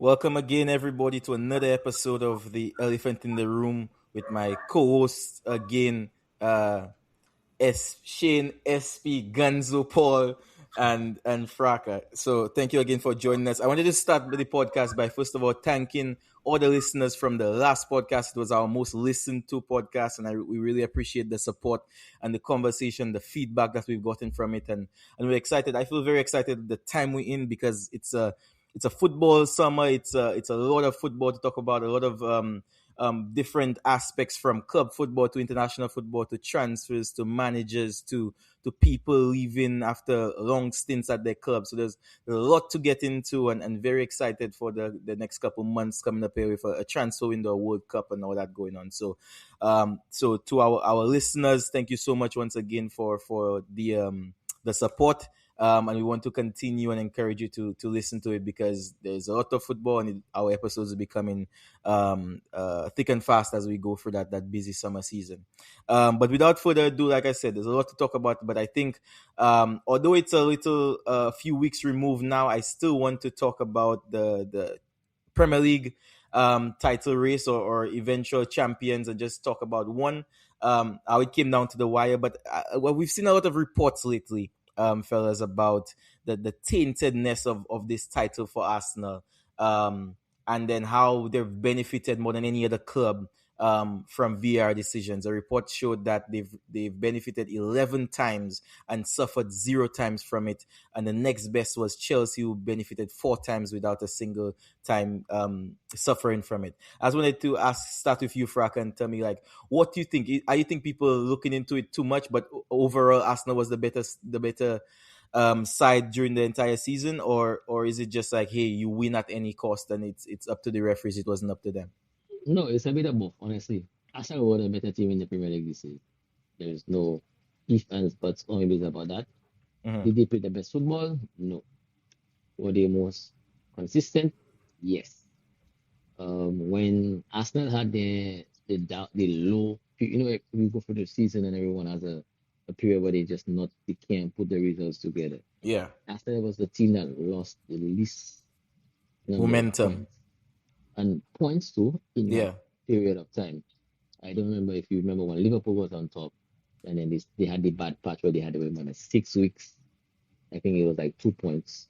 Welcome again, everybody, to another episode of The Elephant in the Room with my co hosts again, Shane, SP, Ganzo, Paul, and Fraka. So thank you again for joining us. I wanted to start the podcast by first of all thanking all the listeners from the last podcast. It was our most listened to podcast, and we really appreciate the support and the conversation, the feedback that we've gotten from it, and we're excited. I feel very excited the time we're in because it's a football summer. It's a lot of football to talk about, a lot of different aspects from club football to international football to transfers to managers to people leaving after long stints at their club. So there's a lot to get into, and very excited for the next couple months coming up here with a transfer window, a World Cup, and all that going on. So to our listeners, thank you so much once again for the support. And we want to continue and encourage you to listen to it because there's a lot of football and our episodes are becoming thick and fast as we go through that busy summer season. But without further ado, like I said, there's a lot to talk about. But I think although it's a few weeks removed now, I still want to talk about the Premier League title race or eventual champions and just talk about one. How it came down to the wire. But we've seen a lot of reports lately, fellas, about the taintedness of this title for Arsenal, and then how they've benefited more than any other club from VAR decisions. A report showed that they've benefited 11 times and suffered 0 times from it, and the next best was Chelsea, who benefited 4 times without a single time suffering from it. I just wanted to start with you, Fraka, and tell me, like, what do you think? Are you think people looking into it too much, but overall Arsenal was the better side during the entire season, or is it just like, hey, you win at any cost and it's up to the referees, it wasn't up to them? No, it's a bit of both, honestly. Arsenal were the better team in the Premier League this season. There's no if, ands, buts, or maybes about that. Mm-hmm. Did they play the best football? No. Were they most consistent? Yes. When Arsenal had the low, we go through the season and everyone has a period where they can't put the results together. Yeah. Arsenal was the team that lost the least number of Momentum. points and points too in Yeah. that period of time. I don't remember if you remember when Liverpool was on top, and then they had the bad patch where they had to wait more than 6 weeks. I think it was like 2 points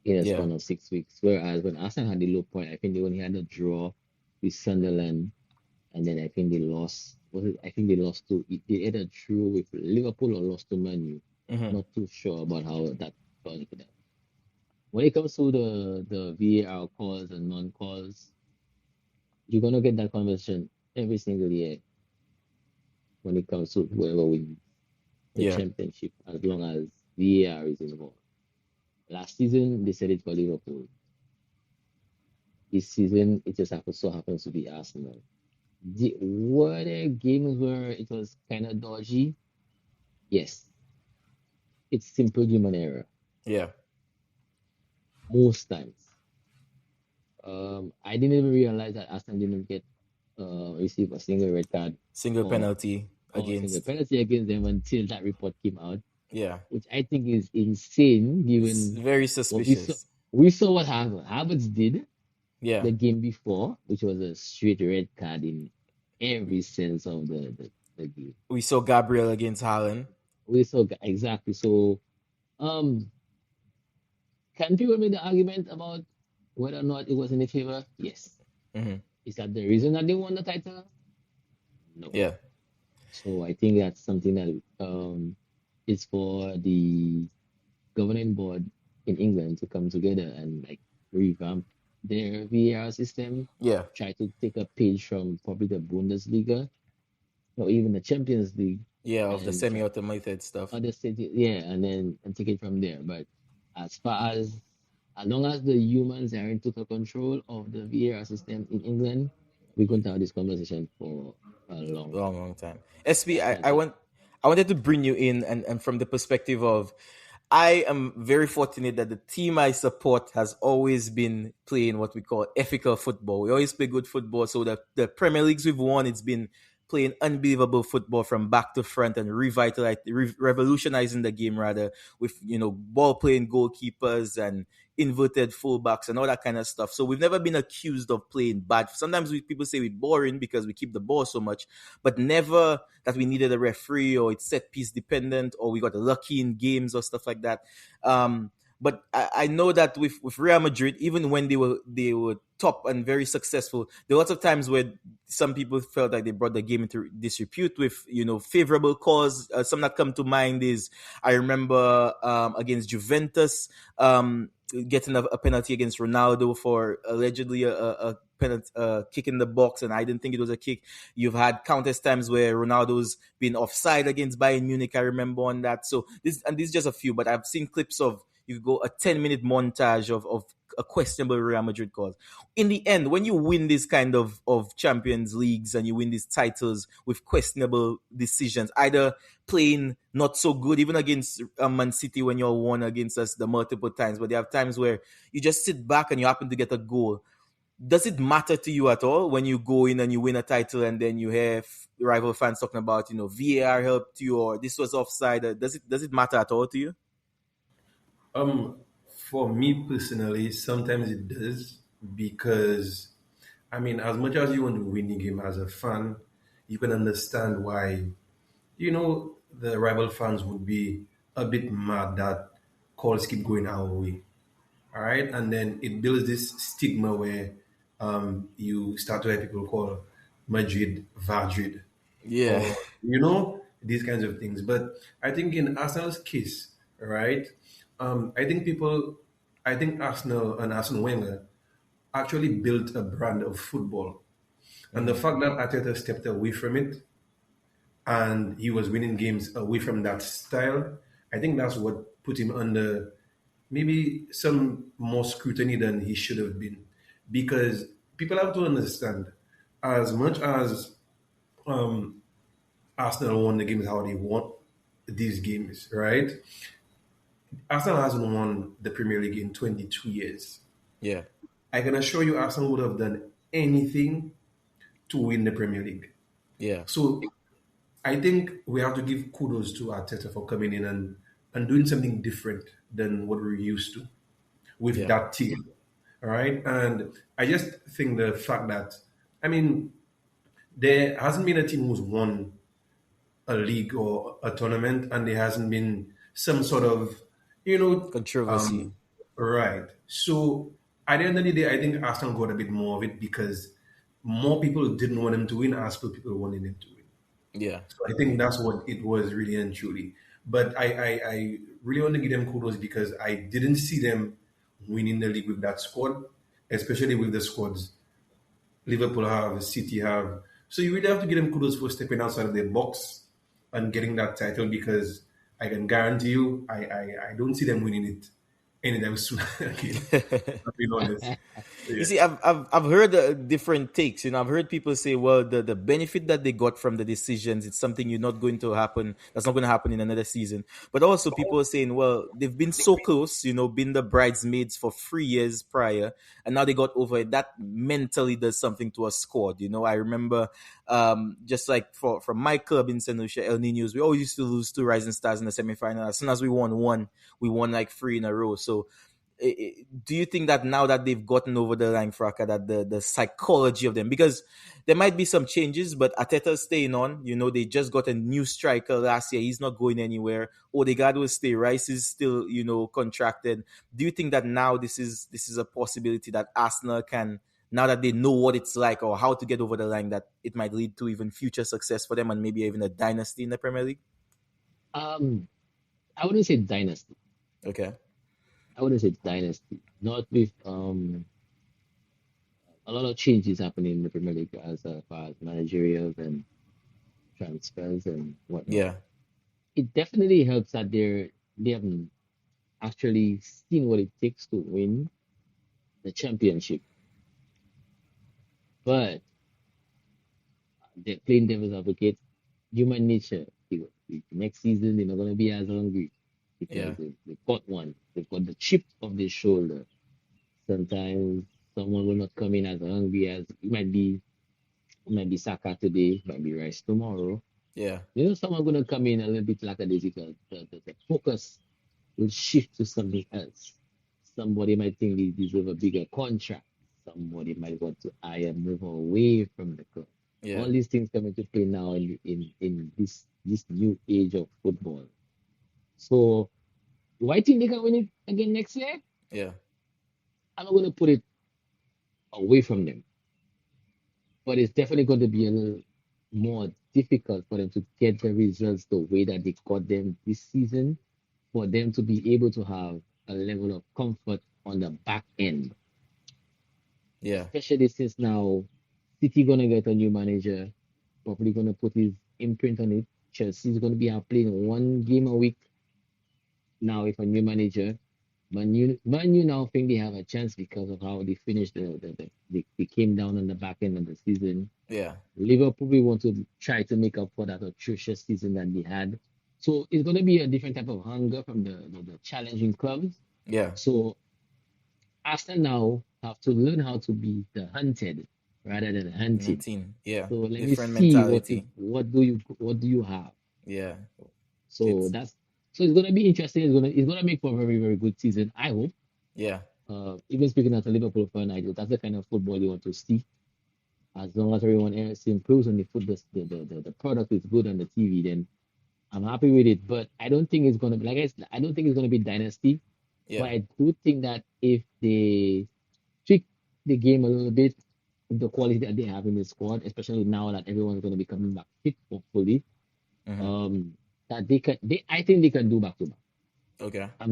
in a Yeah. span of 6 weeks. Whereas when Arsenal had the low point, I think they only had a draw with Sunderland, and then I think they lost. I think they lost to they either drew with Liverpool or lost to Man U. Mm-hmm. Not too sure about how that turned for them. When it comes to the VAR calls and non-calls, you're gonna get that conversation every single year when it comes to whoever wins the Yeah. championship, as long as VAR is involved. Last season they said it for Liverpool. This season it just happens to be Arsenal. Were there games where it was kind of dodgy? Yes. It's simple human error Yeah. most times. I didn't even realize that Arsenal didn't get receive a single red card Single or penalty or a single against. penalty against them until that report came out, Yeah. which I think is insane It's given very what we saw. suspicious. We saw what Havertz did Yeah. the game before, which was a straight red card in every sense of the game. We saw Gabriel against Haaland. We saw exactly. So, um, can people make the argument about whether or not it was in their favor? Yes. Mm-hmm. Is that the reason that they won the title? No. Yeah. So I think that's something that is for the governing board in England to come together and like revamp their VAR system, Yeah. try to take a page from probably the Bundesliga or even the Champions League Yeah. Of the and try semi-automated stuff. other city, yeah, and take it from there. But as far as long as the humans are in total control of the VAR system in England, we're going to have this conversation for a long time. Long time. SB, Definitely. I wanted to bring you in and from the perspective of, I am very fortunate that the team I support has always been playing what we call ethical football. We always play good football. So the Premier Leagues we've won, it's been playing unbelievable football from back to front and revolutionizing the game rather with ball playing goalkeepers and inverted fullbacks and all that kind of stuff. So we've never been accused of playing bad. Sometimes people say we're boring because we keep the ball so much, but never that we needed a referee or it's set piece dependent or we got lucky in games or stuff like that. But I know that with Real Madrid, even when they were top and very successful, there were lots of times where some people felt like they brought the game into disrepute with favorable cause. Some that come to mind is I remember against Juventus getting a penalty against Ronaldo for allegedly a penalty, kick in the box, and I didn't think it was a kick. You've had countless times where Ronaldo's been offside against Bayern Munich. I remember on that. So this is just a few, but I've seen clips of you go a 10-minute montage of a questionable Real Madrid call. In the end, when you win this kind of Champions Leagues and you win these titles with questionable decisions, either playing not so good, even against Man City when you're won against us the multiple times, but there are times where you just sit back and you happen to get a goal. Does it matter to you at all when you go in and you win a title and then you have rival fans talking about VAR helped you or this was offside? Does it matter at all to you? Um, for me personally, sometimes it does because, I mean, as much as you want to win the game as a fan, you can understand why, the rival fans would be a bit mad that calls keep going our way. All right. And then it builds this stigma where you start to have people call Madrid, Vadrid, Yeah, or these kinds of things. But I think in Arsenal's case, right, I think Arsenal and Arsene Wenger actually built a brand of football, and the mm-hmm. fact that Arteta stepped away from it and he was winning games away from that style, I think that's what put him under maybe some more scrutiny than he should have been, because people have to understand, as much as um, Arsenal won the games how they won these games, right? Arsenal hasn't won the Premier League in 22 years. Yeah, I can assure you, Arsenal would have done anything to win the Premier League. yeah, So I think we have to give kudos to Arteta for coming in and doing something different than what we're used to with yeah, that team. All right. And I just think the fact that, I mean, there hasn't been a team who's won a league or a tournament, and there hasn't been some sort of, you know, controversy. um, right. So at the end of the day, I think Arsenal got a bit more of it because more people didn't want him to win, as people wanted him to win. Yeah, So I think that's what it was really and truly. But I really want to give them kudos because I didn't see them winning the league with that squad, especially with the squads Liverpool have, City have. So you really have to give them kudos for stepping outside of their box and getting that title, because I can guarantee you, I don't see them winning it anytime soon again. I'll be honest. You Yeah. see, I've heard different takes. I've heard people say, well, the benefit that they got from the decisions, it's something you're not going to happen. That's not going to happen in another season. But also, people are saying, well, they've been so close. Been the bridesmaids for 3 years prior, and now they got over it. That mentally does something to a squad. I remember, just like from my club in Saint Lucia, El Ninos, we always used to lose to Rising Stars in the semifinal. As soon as we won one, we won like three in a row. So do you think that now that they've gotten over the line, Fraka, that the psychology of them, because there might be some changes, but Ateta's staying on. They just got a new striker last year. He's not going anywhere. Odegaard will stay. Rice is still, contracted. Do you think that now this is a possibility that Arsenal can, now that they know what it's like or how to get over the line, that it might lead to even future success for them and maybe even a dynasty in the Premier League? Um, I wouldn't say dynasty. Okay. I wouldn't say dynasty. Not with a lot of changes happening in the Premier League as far as managerial and transfers and whatnot. Yeah. It definitely helps that they haven't actually seen what it takes to win the championship. But they're playing devil's advocate, human nature. Next season they're not gonna be as hungry because Yeah. they've got one. They've got the chip of their shoulder. Sometimes someone will not come in as hungry as it might be Might be Saka today, might be Rice tomorrow. Yeah. You know, someone gonna come in a little bit lackadaisical. The focus will shift to something else. Somebody might think they deserve a bigger contract. Somebody might want to hire move away from the club. Yeah. All these things come into play now in this new age of football. So do I think they can win it again next year? Yeah. I'm not gonna put it away from them, but it's definitely going to be a little more difficult for them to get the results the way that they got them this season, for them to be able to have a level of comfort on the back end, Yeah. especially since now City gonna get a new manager, probably gonna put his imprint on it. Chelsea's gonna be out playing one game a week now with a new manager. Man U now think they have a chance because of how they finished they came down on the back end of the season. Yeah. Liverpool we want to try to make up for that atrocious season that they had. So it's going to be a different type of hunger from the challenging clubs. Yeah. So Arsenal now have to learn how to be the hunted rather than hunted. 19. Yeah. So let me Different see mentality. what do you have. Yeah. So It's it's gonna be interesting. It's gonna make for a very very good season. I hope. yeah. Even speaking as a Liverpool fan, that's the kind of football you want to see. As long as everyone else improves and the product is good on the TV, then I'm happy with it. But I don't think it's gonna be like I don't think it's gonna be dynasty. Yeah. But I do think that if they tweak the game a little bit, with the quality that they have in the squad, especially now that everyone's gonna be coming back fit, hopefully, Mm-hmm. um, that I think they can do back to back. Okay. I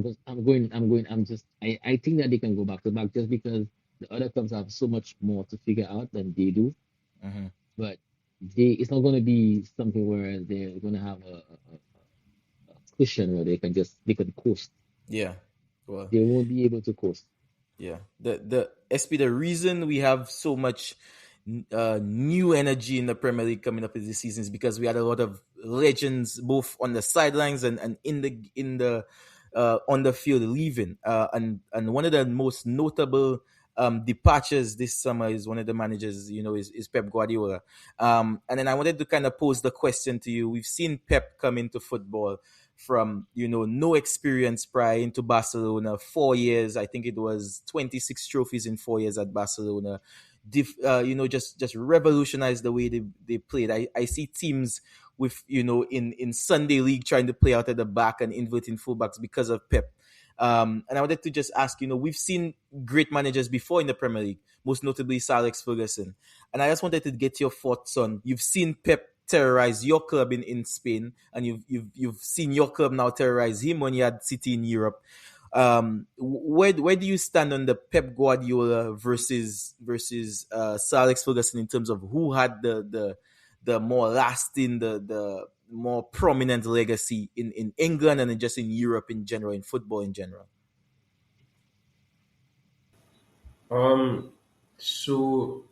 think that they can go back to back just because the other clubs have so much more to figure out than they do. Mm-hmm. But it's not going to be something where they're going to have a cushion where they can coast. Yeah. Well, They won't be able to coast. yeah. The SP, the reason we have so much new energy in the Premier League coming up this season is because we had a lot of legends both on the sidelines and in the on the field leaving. And one of the most notable departures this summer is one of the managers, is Pep Guardiola. And then I wanted to kind of pose the question to you. We've seen Pep come into football from no experience prior into Barcelona. 4 years, I think it was 26 trophies in 4 years at Barcelona. Just revolutionized the way they played. I see teams with in Sunday League trying to play out at the back and inverting fullbacks because of Pep. And I wanted to just ask, we've seen great managers before in the Premier League, most notably Sir Alex Ferguson. And I just wanted to get your thoughts on, you've seen Pep terrorize your club in Spain, and you've seen your club now terrorize him when he had City in Europe. Where do you stand on the Pep Guardiola versus Sir Alex Ferguson in terms of who had the more lasting, the more prominent legacy in England and just in Europe in general, in football in general? So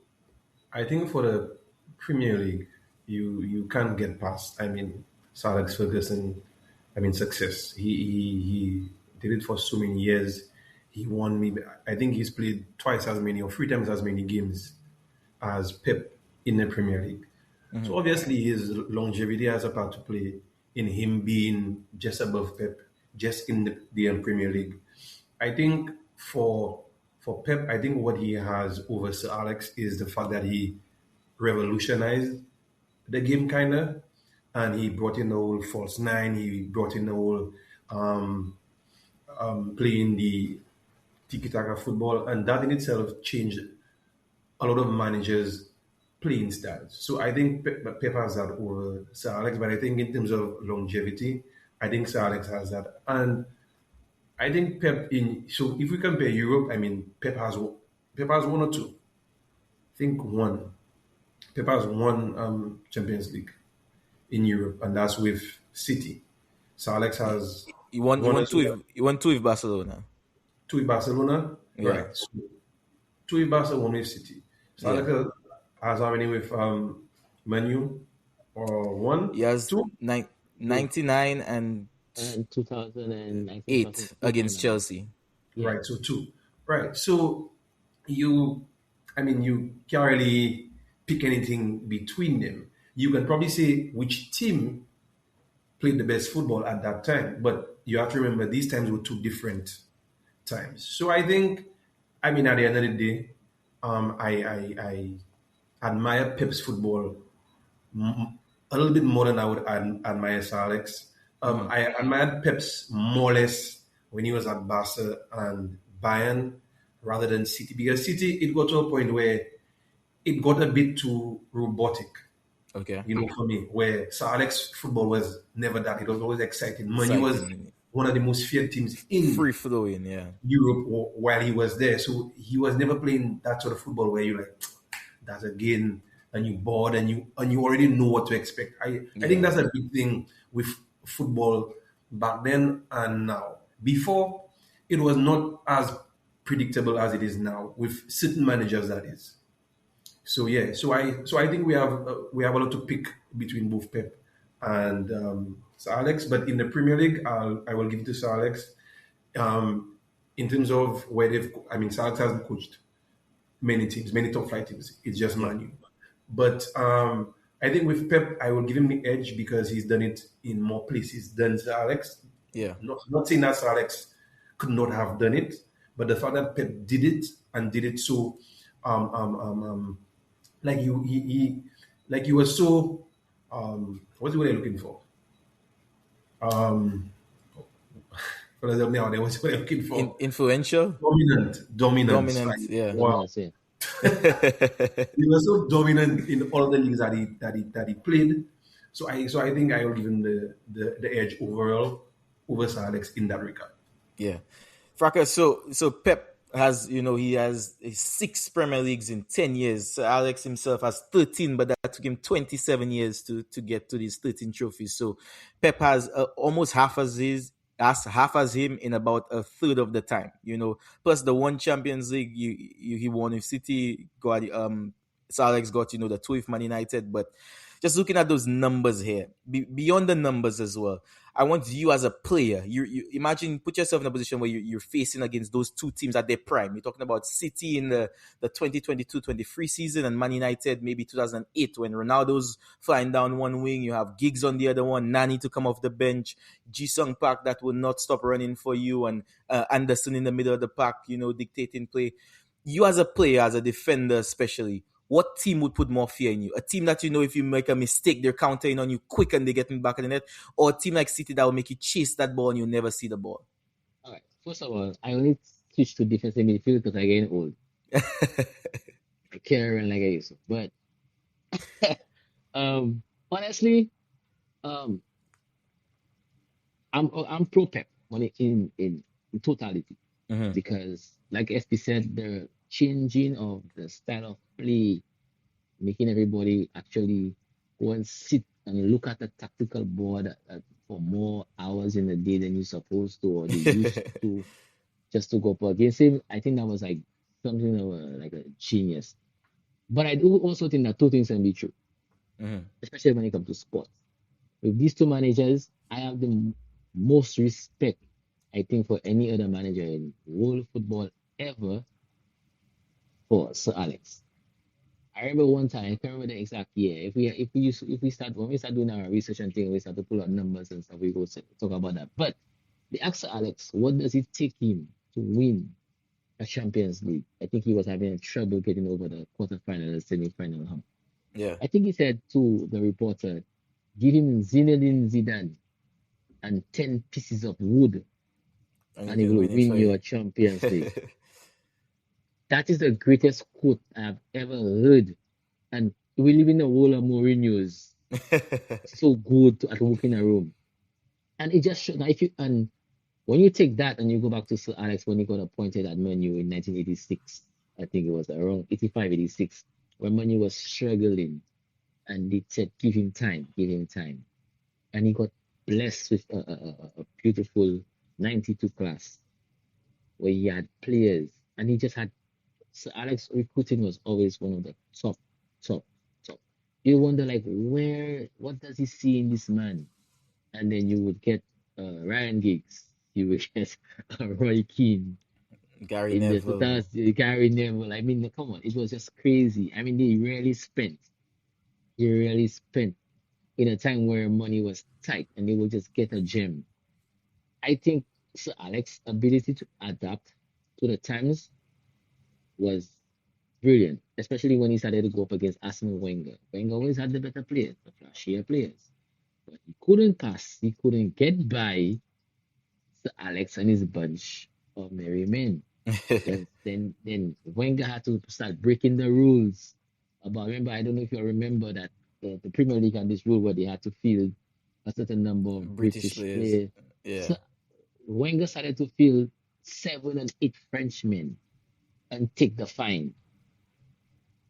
I think for the Premier League, you can't get past. I mean, Sir Alex Ferguson. I mean, success. He did it for so many years. He won me. I think he's played twice as many or three times as many games as Pep in the Premier League. Mm-hmm. So obviously his longevity has a part to play in him being just above Pep, just in the Premier League. I think for Pep, I think what he has over Sir Alex is the fact that he revolutionized the game kind of, and he brought in the whole false nine. He brought in the whole um, playing the tiki taka football, and that in itself changed a lot of managers' playing styles. So I think Pep has that over Sir Alex, but I think in terms of longevity, I think Sir Alex has that, and I think Pep in. So if we compare Europe, I mean Pep has one or two. I think one. Pep has one Champions League in Europe, and that's with City. So Alex has He won. He one won as two. well. He won two with Barcelona. Two with Barcelona, Yeah. right? So two with Barcelona, one with City. So Yeah. Alex has how many with Manu or He one, has two, 99 and And 2000 and I think 8 2008 against and Chelsea. yeah. right? So two, right? So you, I mean, you can't really. pick anything between them. You can probably say which team played the best football at that time, but you have to remember these times were two different times. So I think, I mean, at the end of the day, I admire Pep's football a little bit more than I would admire Sir Alex. I admired Pep's more or less when he was at Barca and Bayern rather than City, because City, it got to a point where it got a bit too robotic, Okay. for me, where Sir Alex football was never that. It was always exciting. Manu was Exciting. one of the most feared teams in Free flowing, yeah. Europe while he was there. So he was never playing that sort of football where you're like, that's again, and you bored and you already know what to expect. I think Yeah. that's a big thing with football back then and now. Before, it was not as predictable as it is now with certain managers. That is. So yeah, so I think we have a lot to pick between both Pep and Sir Alex. But in the Premier League, I will give it to Sir Alex. In terms of where I mean, Sir Alex hasn't coached many teams, many top flight teams. It's just Yeah. Man U. But I think with Pep, I will give him the edge because he's done it in more places than Sir Alex. Yeah. Not saying that Sir Alex could not have done it, but the fact that Pep did it and did it so, um, um, um, um, like he was so, what's the word I'm looking for? Um, what is it now? What's the word I'm looking for? Influential. Dominant. Dominant. Like, Yeah. wow. Dominance, yeah. He was so dominant in all the leagues that he played. So I think I will give him the edge overall over Sir Alex in that regard. Yeah. Fraka, so Pep has, he has 6 Premier Leagues in 10 years. So Alex himself has 13, but that took him 27 years to get to these 13 trophies. So Pep has almost half as him in about a third of the time, plus the one Champions League he won with City, got Sir Alex got, the two with Man United, but just looking at those numbers here, beyond the numbers as well, I want you as a player. You imagine, put yourself in a position where you're facing against those two teams at their prime. You're talking about City in the 2022-23 season and Man United maybe 2008 when Ronaldo's flying down one wing. You have Giggs on the other one, Nani to come off the bench, Ji-Sung Park that will not stop running for you, and Anderson in the middle of the pack, dictating play. You as a player, as a defender especially, what team would put more fear in you? A team that if you make a mistake, they're countering on you quick and they're getting back in the net, or a team like City that will make you chase that ball and you never see the ball? All right. First of all, I only switch to defensive midfield because I'm getting old. I can't run like I used to. But honestly, um, I'm pro Pep when it in totality because, like FP said, the changing of the style of play, making everybody actually go and sit and look at the tactical board for more hours in the day than you're supposed to or they used to, just to go up against him. I think that was like something of like a genius. But I do also think that two things can be true, especially when it comes to sports. With these two managers, I have the most respect, I think, for any other manager in world football ever for Sir Alex. I remember one time, I can't remember the exact year. If we start when we start doing our research and things, we start to pull out numbers and stuff, we go talk about that. But they asked Sir Alex, what does it take him to win a Champions League? I think he was having trouble getting over the quarterfinal and semi-final hump. Yeah. I think he said to the reporter, give him Zinedine Zidane and 10 pieces of wood, and he will win you a Champions League. That is the greatest quote I have ever heard. And we live in a world of Mourinho's. So good at working a room. And it just showed that and when you take that and you go back to Sir Alex when he got appointed at Man U in 1986, I think it was around 85, 86, when Man U was struggling, and they said, give him time, give him time. And he got blessed with a beautiful 92 class where he had players, and he just had. Sir Alex recruiting was always one of the top. You wonder, like, what does he see in this man? And then you would get Ryan Giggs, you would get Roy Keane, Gary in the Neville. 2000s, Gary Neville. I mean, come on, it was just crazy. I mean, they really spent in a time where money was tight and they would just get a gem. I think Sir Alex's ability to adapt to the times was brilliant, especially when he started to go up against Arsene Wenger. Wenger always had the better players, the flashier players. But he couldn't pass, he couldn't get by Sir Alex and his bunch of merry men. Then Wenger had to start breaking the rules. About remember, I don't know if you remember that the Premier League had this rule where they had to field a certain number of British British players. players. Yeah. So Wenger started to field 7 and 8 Frenchmen and take the fine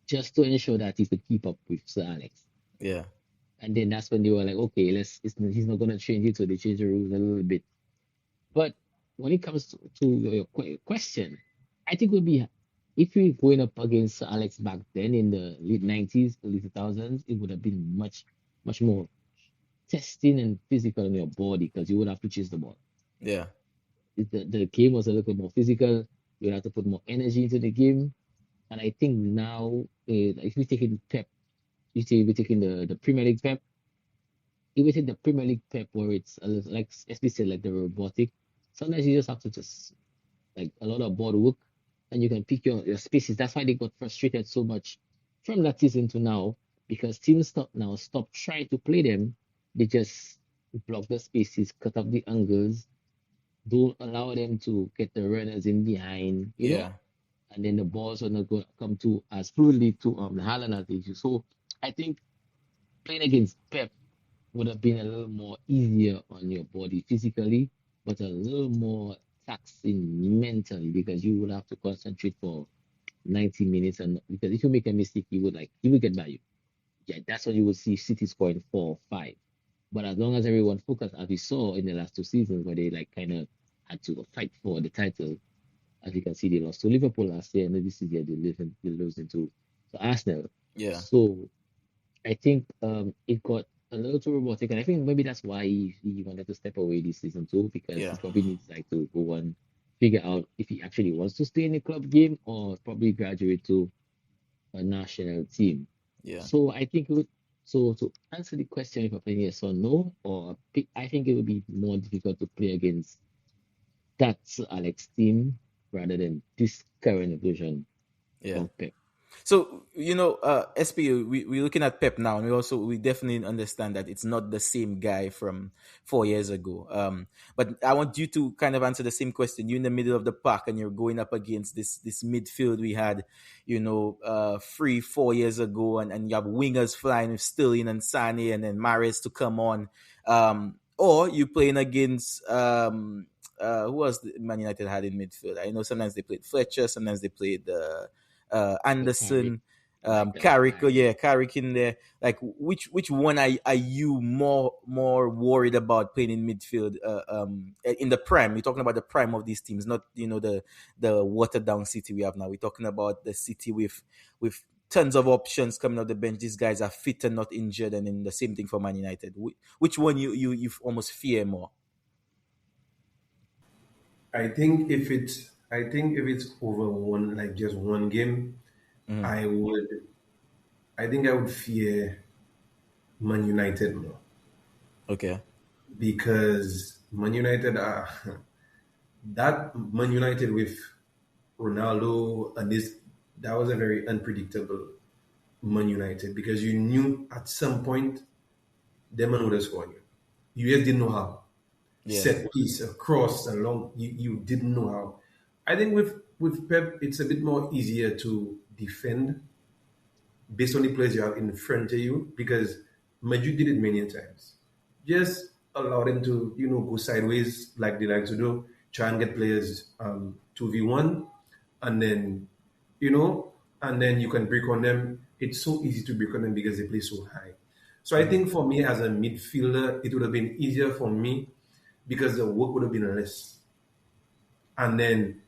just to ensure that he could keep up with Sir Alex. Yeah. And then that's when they were like, okay, he's not gonna change it, so they changed the rules a little bit. But when it comes to your question, I think it would be if we going up against Alex back then in the late 90s, early 2000s, it would have been much more testing and physical on your body because you would have to chase the ball. Yeah. The game was a little more physical. You would have to put more energy into the game. And I think now, if we take it Pep, you say we're taking the Premier League Pep, if we take the Premier League Pep where it's a little, like SB said, like the robotic, sometimes you just have to just like a lot of board work and you can pick your spaces. That's why they got frustrated so much from that season to now because teams stop trying to play them. They just block the spaces, cut off the angles, don't allow them to get the runners in behind, Yeah. and then the balls are not going to come to as fluidly to the Haaland as they do. So I think playing against Pep would have been a little more easier on your body physically, but a little more taxing mentally because you would have to concentrate for 90 minutes. And because if you make a mistake, he would get by you. Yeah, that's when you will see City scoring 4 5. But as long as everyone focused, as we saw in the last 2 seasons, where they like kind of had to fight for the title, as you can see, they lost to Liverpool last year, and this year they losing to Arsenal. Yeah. So I think it got a little too robotic, and I think maybe that's why he wanted to step away this season too, because Yeah. he probably needs like to go and figure out if he actually wants to stay in the club game or probably graduate to a national team. Yeah. So I think it would. So to answer the question, if I'm playing yes or no, I think it would be more difficult to play against that Alex team rather than this current version Yeah. of Pep. So SPU, we're looking at Pep now, and we definitely understand that it's not the same guy from 4 years ago. But I want you to kind of answer the same question. You're in the middle of the pack, and you're going up against this midfield we had, 3-4 years ago, and you have wingers flying with Sterling and Sane, and then Mahrez to come on. Or you playing against who else Man United had in midfield? I know sometimes they played Fletcher, sometimes they played Carrick, Anderson, like that. Carrick, Carrick in there. Like which one are you more worried about playing in midfield? In the prime, you're talking about the prime of these teams, not the watered down City we have now. We're talking about the City with tons of options coming off the bench. These guys are fit and not injured, and then the same thing for Man United. Which one you almost fear more? I think if it's over one, like just one game, Mm-hmm. I think I would fear Man United more Okay. because Man United are that Man United with Ronaldo and this, that was a very unpredictable Man United because you knew at some point them man would have scored you. You just didn't know how. Yeah. Set piece, a cross, a long, you didn't know how. I think with Pep, it's a bit more easier to defend based on the players you have in front of you because Madrid did it many times. Just allow them to, go sideways like they like to do, try and get players 2v1, and then, and then you can break on them. It's so easy to break on them because they play so high. So I think for me as a midfielder, it would have been easier for me because the work would have been less. And then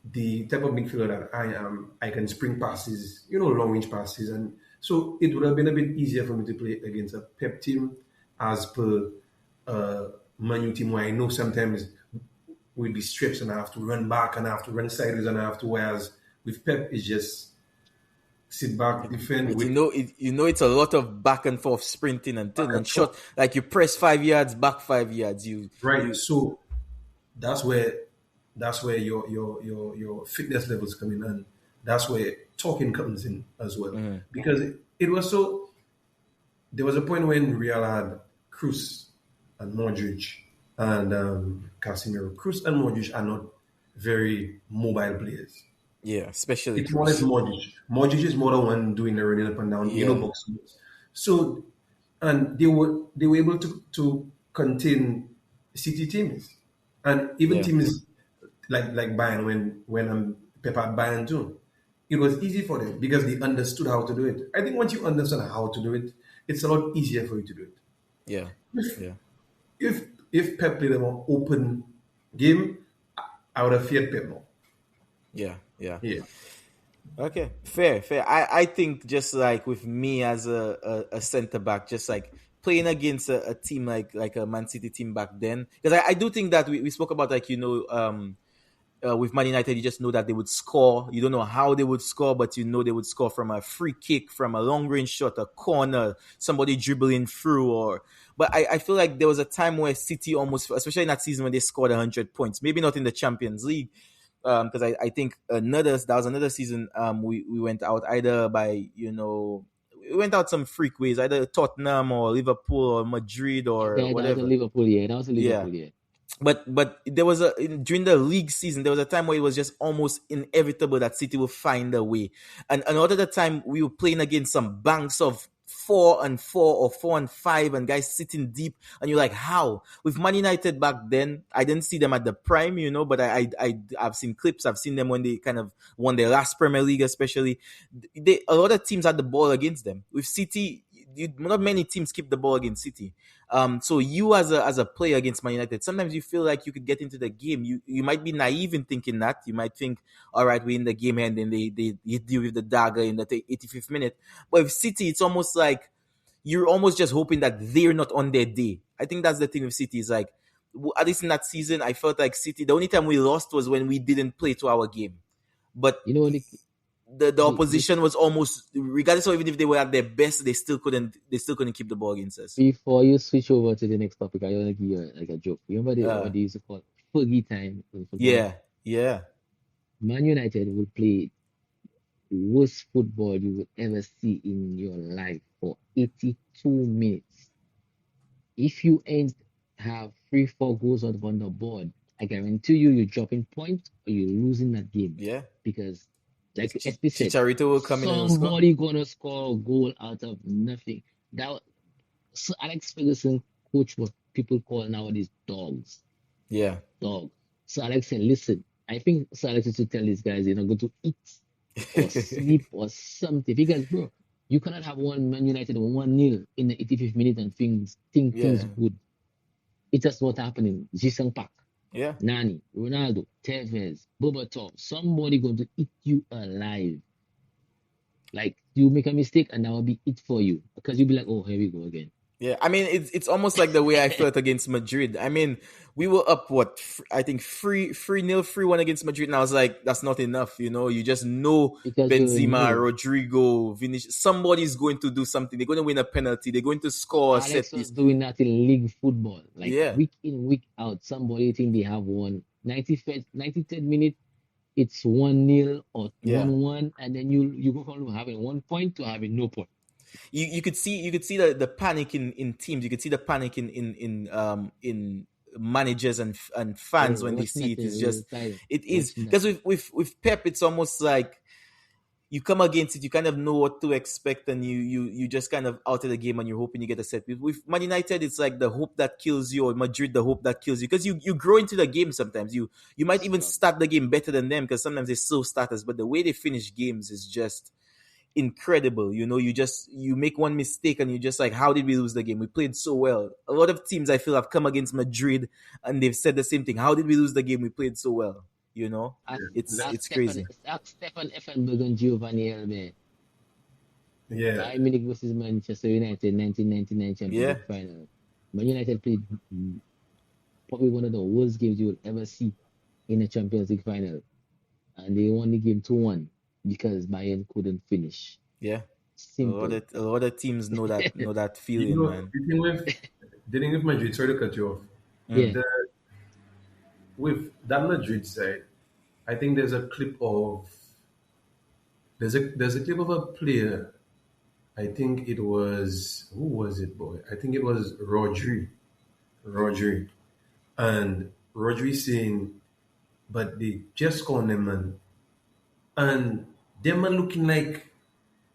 the type of midfielder that I am, I can spring passes, long range passes. And so it would have been a bit easier for me to play against a Pep team as per Man U team where I know sometimes we'd be strips and I have to run back and I have to run sideways and I have to. Whereas with Pep, it's just sit back, defend. But it's a lot of back and forth sprinting and Back thing and and shot. forth. Like you press 5 yards, back 5 yards. Right. So that's where your fitness levels come in, and that's where talking comes in as well. Because it was so. There was a point when Real had Cruz and Modric and Casemiro. Cruz and Modric are not very mobile players. Yeah, especially It's more or less Cruz. Modric. Modric is more the one doing the running up and down, Yeah. box moves. So, and they were able to contain City teams, and even Yeah. teams like Bayern when Pep had Bayern too. It was easy for them because they understood how to do it. I think once you understand how to do it, it's a lot easier for you to do it. Yeah. If Yeah. if Pep played a more open game, I would have feared Pep more. Yeah. Yeah. Yeah. Okay, fair. I think just like with me as a center back, just like playing against a team like a Man City team back then, because I do think that we spoke about like with Man United, you just know that they would score. You don't know how they would score, but you know they would score from a free kick, from a long range shot, a corner, somebody dribbling through. But I feel like there was a time where City almost, especially in that season when they scored 100 points, maybe not in the Champions League, because I think that was another season. We went out either by we went out some freak ways, either Tottenham or Liverpool or Madrid or Yeah, that was a whatever. Liverpool year. That was a Yeah. Liverpool year. But there was during the league season there was a time where it was just almost inevitable that City will find a way, and another the time we were playing against some banks of 4-4 or 4-5 and guys sitting deep, and you're like, how? With Man United back then, I didn't see them at the prime, but I've seen clips, I've seen them when they kind of won their last Premier League, especially. A lot of teams had the ball against them. With City, not many teams keep the ball against City. So you as a player against Man United, sometimes you feel like you could get into the game. You might be naive in thinking that. You might think, all right, we're in the game and then they hit you with the dagger in the 85th minute. But with City, it's almost like you're almost just hoping that they're not on their day. I think that's the thing with City is like, at least in that season, I felt like City, the only time we lost was when we didn't play to our game. But You know what? the opposition was almost, regardless of even if they were at their best, they still couldn't keep the ball against us. Before you switch over to the next topic, I want to give you like a joke. You remember what they used to call Fergie time in football? Yeah. Man United will play the worst football you will ever see in your life for 82 minutes. If you ain't have 3-4 goals on the board, I guarantee you're dropping points or you're losing that game. Yeah. Because, like SP said, Chicharito will come in and score. somebody gonna score a goal out of nothing. So Alex Ferguson coach what people call nowadays dogs. Yeah. Dog. So Alex said, listen, I think Sir Alex used to tell these guys they're not going to eat or sleep or something. Because, bro, you cannot have one Man United 1-0 in the 85th minute and things good. It's just what happening. Jisung Park, Nani, Ronaldo, Tevez, Bobatov, somebody going to eat you alive. Like, you make a mistake and that will be it for you. Because you'll be like, oh, here we go again. Yeah, I mean, it's almost like the way I felt against Madrid. I mean, we were up, I think 3-0, 3-1 against Madrid, and I was like, that's not enough, You just know Because Benzema, Rodrigo, Vinicius, somebody's going to do something. They're going to win a penalty. They're going to score a set Alex was piece. doing that in league football. Like, week in, week out, somebody think they have won. 93rd minute, it's 1-0 or 1-1, and then you go from having 1 point to having no point. You could see the panic in teams. You could see the panic in managers and fans when they see it. It's just it is because with Pep, it's almost like you come against it, you kind of know what to expect, and you just kind of out of the game, and you're hoping you get a set. With Man United, it's like the hope that kills you, or Madrid, the hope that kills you, because you grow into the game sometimes. You might even start the game better than them, because sometimes they're slow starters, but the way they finish games is just incredible. You make one mistake and you're just like, how did we lose the game? We played so well. A lot of teams I feel have come against Madrid and they've said the same thing. How did we lose the game? We played so well. It's crazy. Ask Stefan Effenberg and Giovanni Elbe. Yeah. Bayern Munich versus Manchester United 1999 Champions League final. Man United played probably one of the worst games you will ever see. in the Champions League final, and they won the game 2-1 because Bayern couldn't finish. Yeah. Simple. A lot of teams know that You feeling, know, man. the thing with Madrid, sorry to cut you off. Mm. Yeah, The with that Madrid side, I think there's a clip of a player. I think it was who was it, boy? I think it was Rodri, and Rodri saying, but they just call them man, and them man looking like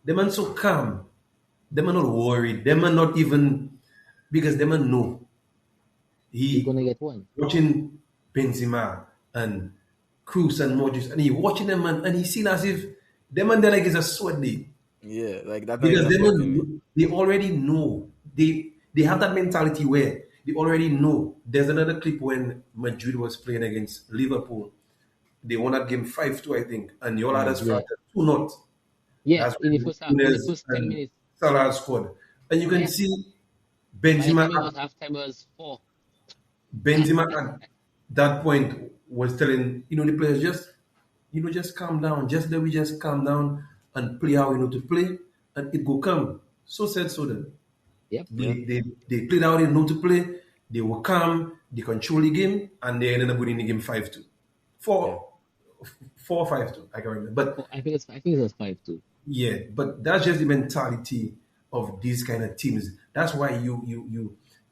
them man so calm, them man not worried, them man not even because them man know they're he gonna get one. watching Benzema and Cruz and Modric, and he watching them man, and he seen as if them man there like is a sweat day. Yeah, like that not even Because affecting me. they already know they have that mentality where they already know. There's another clip when Madrid was playing against Liverpool. They won that game 5-2, I think, and the all others Yeah, started 2-0. yeah. That's In the when first half, in the Nunes first 10 minutes, and Salah scored. And you can yeah. see By the Benzema time it was halftime, it was 4. Benzema at that point was telling, the players just calm down. Just let we just calm down and play how we know to play, and it will come. So said, so done. Yep. Yeah, They played out, they know to play, they were calm, they control the game, and they ended up winning the game 5-2. yeah. 4 4 5-2, I can't remember. But I think it was 5-2. yeah, but that's just the mentality of these kind of teams. That's why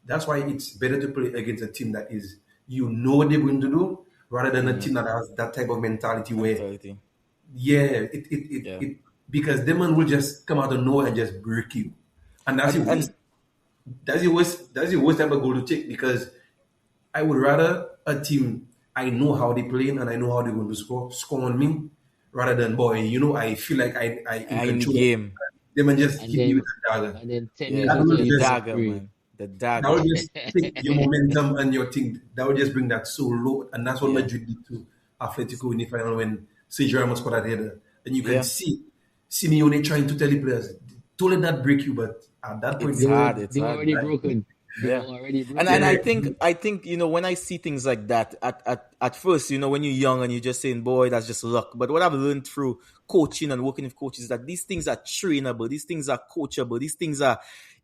that's why it's better to play against a team that is what they're going to do rather than a Mm-hmm. team that has that type of mentality where Mentality. yeah, Yeah. because them man will just come out of nowhere and just break you. And And that's the worst type of goal to take because I would rather a team I know how they playing and I know how they're going to score on me rather than boy, I feel like I in in the control. game. Them and just And hit me with then a dagger. and then 10 minutes Yeah. That later, will The you just break dagger, free. man. The that dagger. will just take your momentum and your thing. That will just bring that so low, and that's what Yeah. Madrid did to Atletico in the final when Sergio Ramos scored that header. And you can Yeah. see Simeone trying to tell the players, "Don't let that break you." But at that point, It's They were hard. It's they were hard, already man. broken. They were Yeah. already And broken. yeah, I think when I see things like that at first, when you're young and you're just saying, boy, that's just luck. But what I've learned through coaching and working with coaches is that these things are trainable, these things are coachable, these things are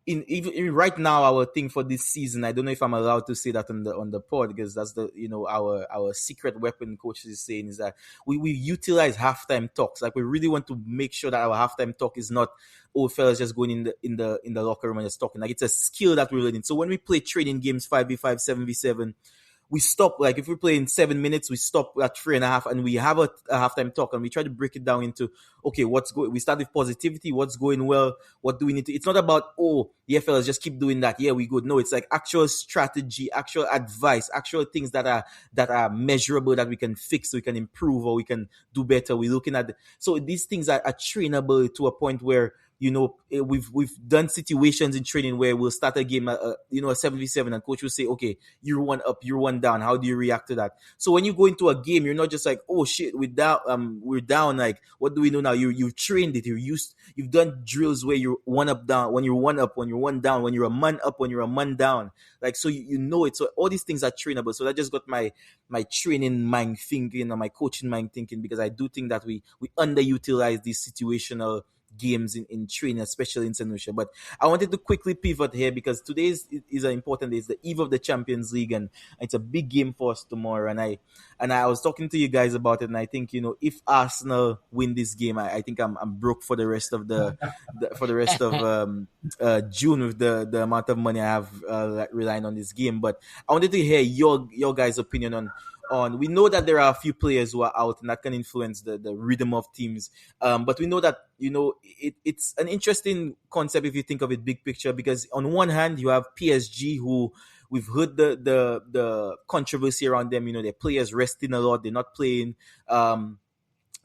even right now our thing for this season. I don't know if I'm allowed to say that on the pod because that's the our secret weapon coach is saying is that we utilize halftime talks. Like we really want to make sure that our halftime talk is not old fellas just going in the locker room and just talking. Like it's a skill that we're learning. So when we play training games 5v5, 7v7, we stop. Like if we play in 7 minutes, we stop at 3.5 and we have a halftime talk and we try to break it down into okay, what's going. We start with positivity, what's going well, what do we need to. It's not about yeah fellas just keep doing that. Yeah, we good. No, it's like actual strategy, actual advice, actual things that are measurable that we can fix, we can improve or we can do better. We're looking at so these things are trainable to a point where we've done situations in training where we'll start a game, a 7v7, and coach will say, okay, you're one up, you're one down. How do you react to that? So when you go into a game, you're not just like, oh shit, we're down. Like, what do we know now? You've trained it. You've done drills where you're one up down, when you're one up, when you're one down, when you're a man up, when you're a man down. Like, so you know it. So all these things are trainable. So that just got my training mind thinking and my coaching mind thinking because I do think that we underutilize these situational games in training, especially in St. Lucia. But I wanted to quickly pivot here because today is an important day. It's the eve of the Champions League, and it's a big game for us tomorrow. And I was talking to you guys about it, and I think if Arsenal win this game, I think I'm broke for the rest of for the rest of June with the amount of money I have relying on this game. But I wanted to hear your guys' opinion on. We know that there are a few players who are out and that can influence the rhythm of teams. But we know that it's an interesting concept if you think of it big picture because on one hand you have PSG who we've heard the controversy around them. Their players resting a lot, they're not playing.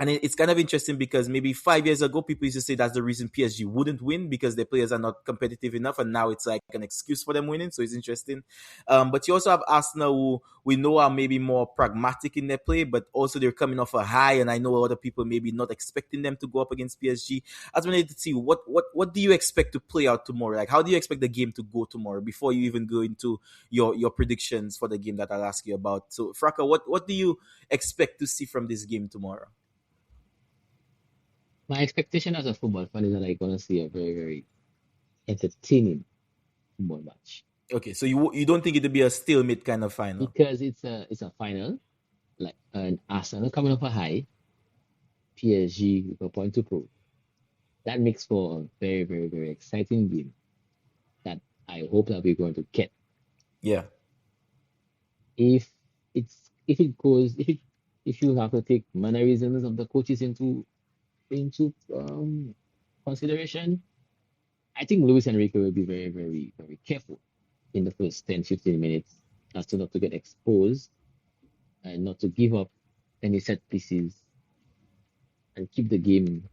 And it's kind of interesting because maybe 5 years ago, people used to say that's the reason PSG wouldn't win because their players are not competitive enough. And now it's like an excuse for them winning. So it's interesting. But you also have Arsenal, who we know are maybe more pragmatic in their play, but also they're coming off a high. And I know a lot of people maybe not expecting them to go up against PSG. I just wanted to see what do you expect to play out tomorrow? Like, how do you expect the game to go tomorrow before you even go into your predictions for the game that I'll ask you about? So, Fraka, what do you expect to see from this game tomorrow? My expectation as a football fan is that I'm gonna see a very, very entertaining football match Okay, so you don't think it'll be a stalemate kind of final? because it's a final, like an Arsenal coming off a high, PSG with a point to prove. That makes for a very, very, very exciting game that I hope that we're going to get. Yeah. If you have to take mannerisms of the coaches into consideration, I think Luis Enrique will be very, very, very careful in the first 10, 15 minutes as to not to get exposed and not to give up any set pieces and keep the game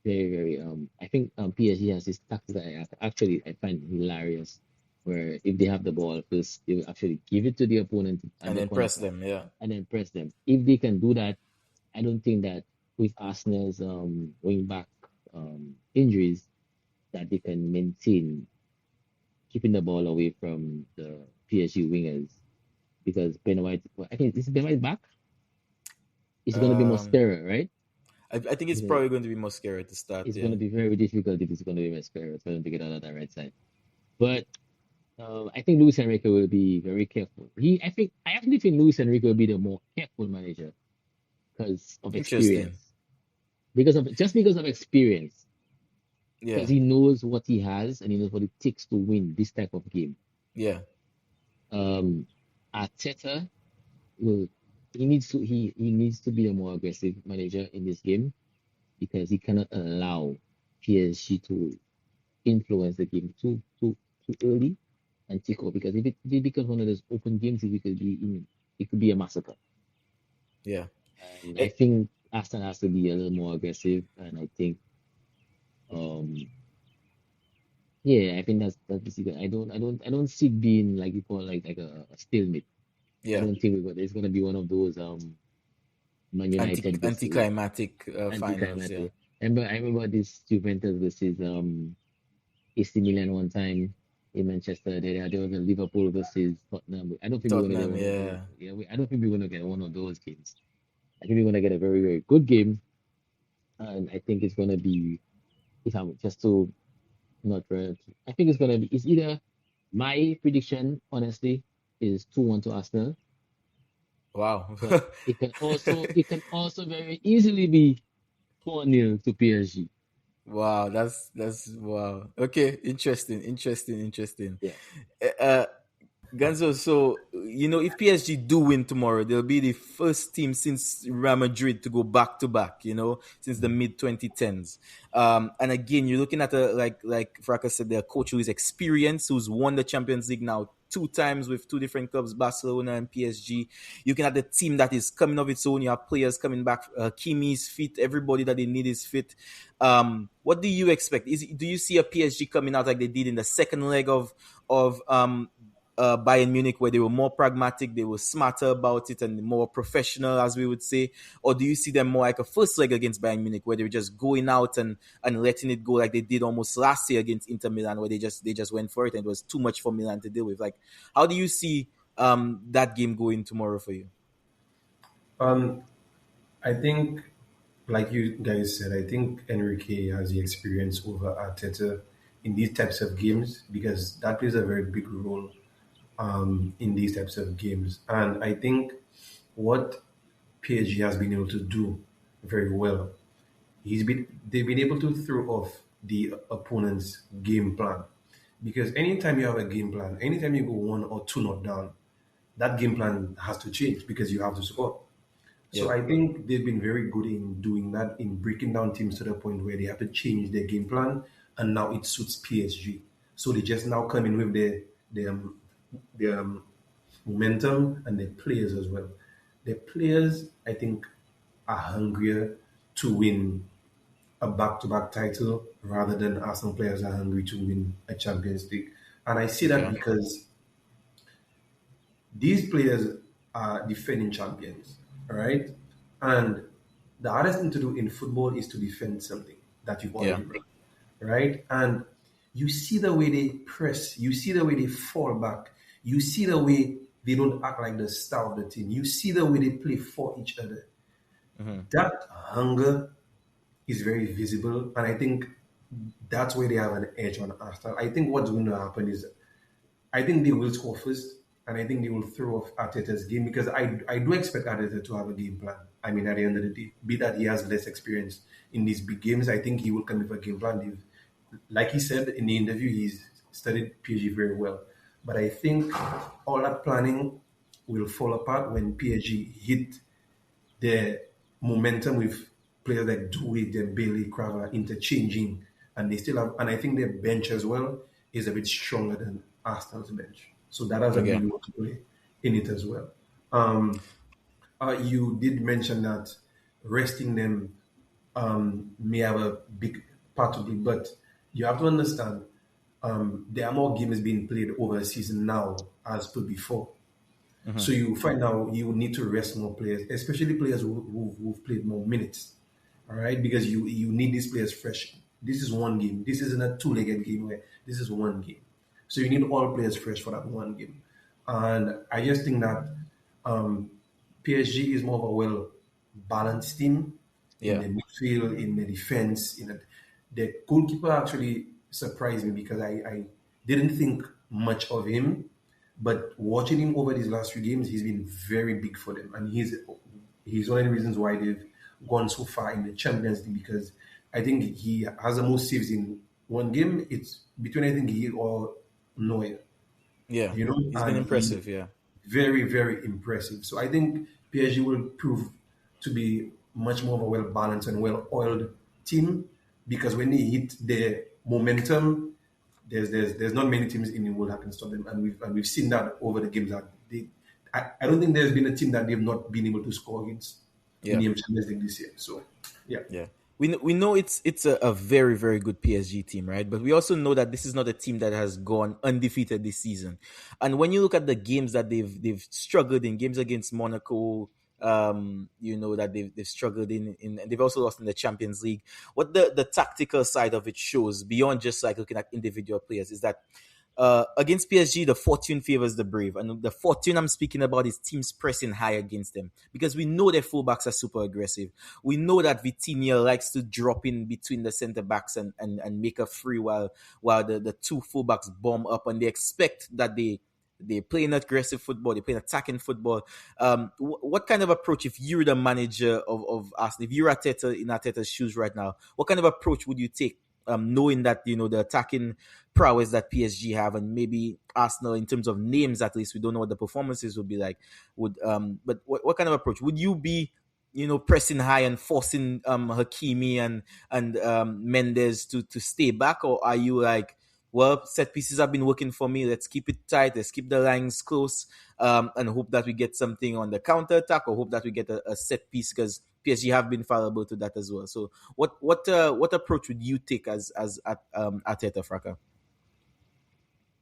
very, very I think PSG has this tactic that I find hilarious where if they have the ball first, they will actually give it to the opponent at And the then corner press flag them, yeah. and then press them. If they can do that, I don't think that with Arsenal's wing back injuries that they can maintain keeping the ball away from the PSG wingers because Ben White, well, I think this is Ben White back. It's going to be Um, Mosquera, right? I think it's Because probably going to be Mosquera to start, it's going yeah. to be very difficult if it's going to be Mosquera for them to get out of that right side. But I think Luis Enrique will be very careful. I actually think Luis Enrique will be the more careful manager because of Interesting. experience. Because of experience, Yeah, because he knows what he has and he knows what it takes to win this type of game. yeah, Um, Arteta will he needs to be a more aggressive manager in this game because he cannot allow PSG to influence the game too early and take over because if it becomes one of those open games, it could be a massacre. yeah. And I Eh, think Aston has to be a little more aggressive, and I think um yeah, I think that's basically. I don't see it being like you call like a stalemate. I yeah. don't think it's gonna be one of those Man United versus Anticlimactic finals, yeah. anticlimactic. I remember this Juventus versus AC Milan one time in Manchester. There was a Liverpool versus Tottenham. I don't think we're gonna get Tottenham, one of those. yeah, Yeah, I don't think we're gonna get one of those games. I think we're gonna get a very, very good game, and I think it's gonna be if I'm just to not very. I think it's either my prediction, honestly, is 2-1 to Arsenal, wow. but it can also very easily be 4-0 to PSG. Wow, that's wow. Okay, interesting. Yeah. Uh, Ganzo, so if PSG do win tomorrow, they'll be the first team since Real Madrid to go back to back. Since the mid 2010s. And again, you're looking at a like Fraka said, their coach who is experienced, who's won the Champions League now 2 times with two different clubs, Barcelona and PSG. You can have the team that is coming of its own. You have players coming back. Kimi's fit. Everybody that they need is fit. What do you expect? Do you see a PSG coming out like they did in the second leg of Bayern Munich, where they were more pragmatic, they were smarter about it, and more professional, as we would say? Or do you see them more like a first leg against Bayern Munich, where they were just going out and letting it go like they did almost last year against Inter Milan, where they just went for it and it was too much for Milan to deal with? Like, how do you see that game going tomorrow for you? Um, I think, like you guys said, I think Enrique has the experience over Arteta in these types of games because that plays a very big role in these types of games. And I think what PSG has been able to do very well, they've been able to throw off the opponent's game plan. Because anytime you have a game plan, anytime you go one or two not down, that game plan has to change because you have to score. So Yeah, I think they've been very good in doing that, in breaking down teams to the point where they have to change their game plan, and now it suits PSG. So they just now come in with their momentum and their players as well. Their players, I think, are hungrier to win a back-to-back title rather than Arsenal players are hungry to win a Champions League. And I see that Okay. because these players are defending champions, all right? And the hardest thing to do in football is to defend something that you've Yeah. already won, right? And you see the way they press, you see the way they fall back, you see the way they don't act like the star of the team, you see the way they play for each other. Mm-hmm. That hunger is very visible, and I think that's where they have an edge on Arsenal. I think what's going to happen is I think they will score first, and I think they will throw off Arteta's game because I do expect Arteta to have a game plan. I mean, at the end of the day, be that he has less experience in these big games, I think he will come with a game plan. Like he said in the interview, he's studied PSG very well. But I think all that planning will fall apart when PSG hit the momentum with players like Dewey, Dembele, Crava interchanging, and they still have. And I think their bench as well is a bit stronger than Arsenal's bench, so that has a Okay. big role to play in it as well. Um, you did mention that resting them may have a big part to play, but you have to understand there are more games being played over a season now as per before. Mm-hmm. So you find out you need to rest more players, especially players who've played more minutes. All right, because you need these players fresh. This is one game. This isn't a two-legged game where this is one game. So you need all players fresh for that one game. And I just think that um, PSG is more of a well balanced team in Yeah. the midfield, in the defense. The goalkeeper actually surprised me because I didn't think much of him, but watching him over these last few games, he's been very big for them, and he's one of the reasons why they've gone so far in the Champions League because I think he has the most saves in one game. It's between I think he or Neuer, Yeah. He's been and he impressive. Yeah. very, very impressive. So I think PSG will prove to be much more of a well balanced and well oiled team because when they hit the momentum, there's not many teams in the world that can stop them, and we've seen that over the games that they. I don't think there's been a team that they've not been able to score against in Yeah. the Champions League this year. So yeah. Yeah. We know it's a very, very good PSG team, right? But we also know that this is not a team that has gone undefeated this season. And when you look at the games that they've struggled in, games against Monaco, that they've struggled in and they've also lost in the Champions League. What the tactical side of it shows beyond just like looking at individual players is that against PSG, the fortune favors the brave. And the fortune I'm speaking about is teams pressing high against them because we know their fullbacks are super aggressive. We know that Vitinha likes to drop in between the centre backs and make a free while the two fullbacks bomb up and they expect that they play an aggressive football, they play an attacking football. What kind of approach, if you're the manager of Arsenal, if you're Arteta in Arteta's shoes right now, what kind of approach would you take? Knowing that the attacking prowess that PSG have, and maybe Arsenal in terms of names at least, we don't know what the performances would be like. But what kind of approach would you be? Pressing high and forcing Hakimi and Mendes to stay back, or are you like, well, set pieces have been working for me. Let's keep it tight. Let's keep the lines close, and hope that we get something on the counter attack, or hope that we get a set piece because PSG have been fallible to that as well. So, what approach would you take as Arteta, Fraka?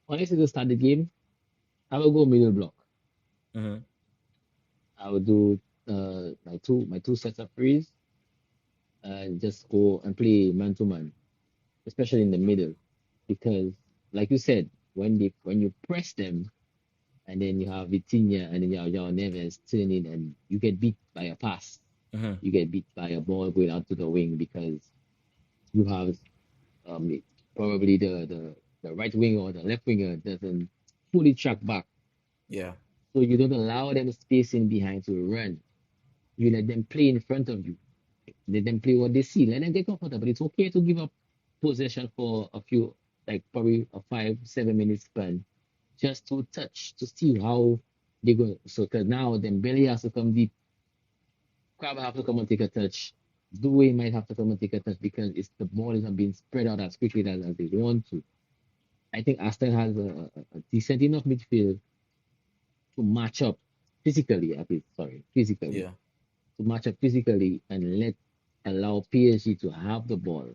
Honestly, to start the game, I will go middle block. Mm-hmm. I will do my two sets of threes and just go and play man to man, especially in the middle, because like you said, when you press them and then you have Vitinha and then you have João Neves turning and you get beat by a pass, Mm-hmm. you get beat by a ball going out to the wing because you have um probably the right wing or the left winger doesn't fully track back, Yeah. so you don't allow them space in behind to run. You let them play in front of you. Let them play what they see. Let them get comfortable. It's okay to give up possession for a few, like probably a 5, 7 minute span, just to touch to see how they go. So because now then Belly has to come deep, Crab have to come and take a touch. Dewey might have to come and take a touch because it's the ball is not being spread out as quickly as they want to. I think Aston has a decent enough midfield to match up physically, at least. Sorry, physically. Yeah. to match up physically and allow PSG to have the ball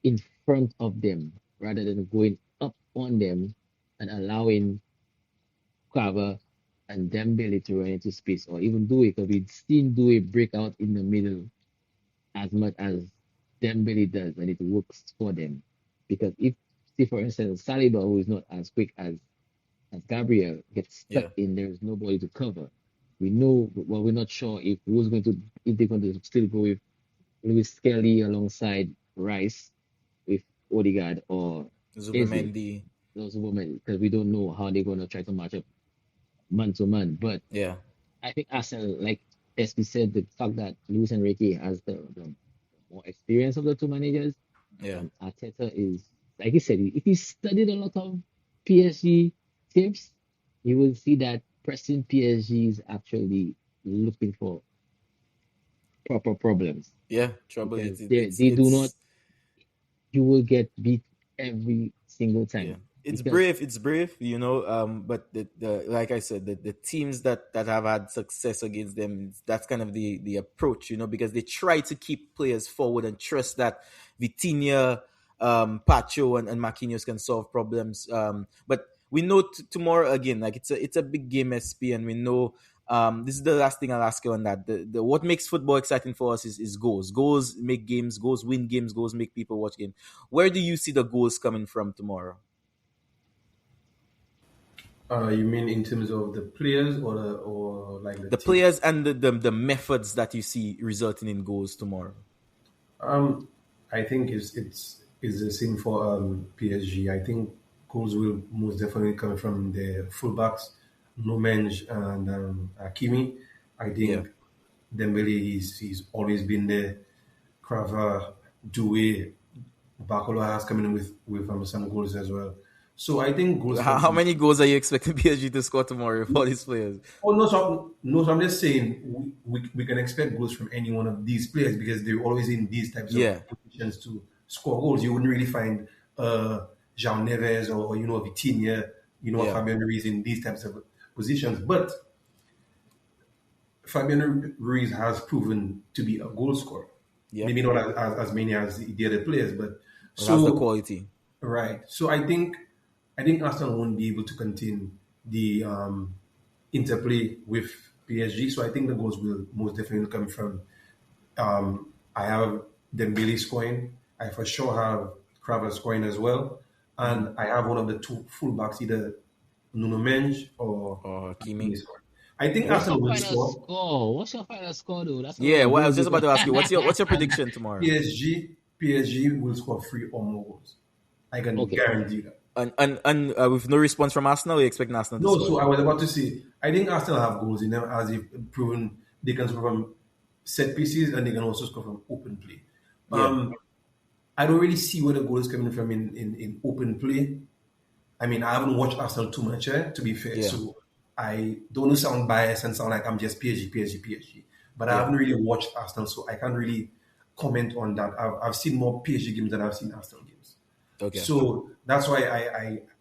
in front of them rather than going up on them and allowing Quava and Dembele to run into space or even do it because we've seen do a breakout in the middle as much as Dembele does and it works for them. Because if, say for instance, Saliba, who is not as quick as Gabriel, gets stuck Yeah. in, there's nobody to cover. We know, well, we're not sure if they're going to still go with Lewis Skelly alongside Rice with Odegaard or Eze, Zubimendi. those women, because we don't know how they're going to try to match up man to man. But Yeah. I think Arsenal, like SB said, the fact that Luis Enrique has the more experience of the two managers, Yeah. and Arteta is, like he said, if he studied a lot of PSG tips, you will see that pressing PSG is actually looking for proper problems Yeah. Trouble. because It's it, they do not, it's you will get beat every single yeah, time it's because brave. It's brave, you know. But the like I said, the teams that have had success against them, that's kind of the approach, you know, because they try to keep players forward and trust that Vitinha, Pacho, and Marquinhos can solve problems. But we know tomorrow again, like it's a big game, SP, and we know. This is the last thing I'll ask you on that. The what makes football exciting for us is goals. Goals make games. Goals win games. Goals make people watch games. Where do you see the goals coming from tomorrow? You mean in terms of the players or like the The team? players and the methods that you see resulting in goals tomorrow. Um, I think it's the same for PSG. I think goals will most definitely come from the fullbacks, Nomenge and Hakimi. I Yeah. think Dembele he's always been there. Crava, Doué, Bakolo has come in with some goals as well. So I think goals How come. many goals are you expecting PSG to score tomorrow for these players? Oh no, so no. So I'm just saying we can expect goals from any one of these players because they're always in these types of Yeah. positions to score goals. You wouldn't really find Jean Neves or Vitinha, Yeah. Fabian Ruiz in these types of positions. But Fabian Ruiz has proven to be a goal scorer. Yeah. Maybe not as many as the other players, but It has the so quality. right. So I think Arsenal won't be able to contain the interplay with PSG. So I think the goals will most definitely come from. I have Dembele scoring. I for sure have Kramer scoring as well, Mm-hmm. and I have one of the two fullbacks, either Nuno Mendes or Or Hakimi Kimi. scoring. I think Yeah. what's your Arsenal will final score. score? What's your final score though? That's a lot Yeah. of Well, I was goals just you're about going. to ask you, what's your prediction tomorrow? PSG will score 3 or more goals. I can Okay. guarantee that. And with no response from Arsenal, you expect Arsenal to No, score? so I was about to say, I think Arsenal have goals in them as they've proven they can score from set pieces and they can also score from open play. Yeah. I don't really see where the goal is coming from in open play. I mean, I haven't watched Arsenal too much, to be fair. Yeah. So I don't want to sound biased and sound like I'm just PSG, PSG, PSG. But I Yeah. haven't really watched Arsenal, so I can't really comment on that. I've seen more PSG games than I've seen Arsenal games. Okay. So that's why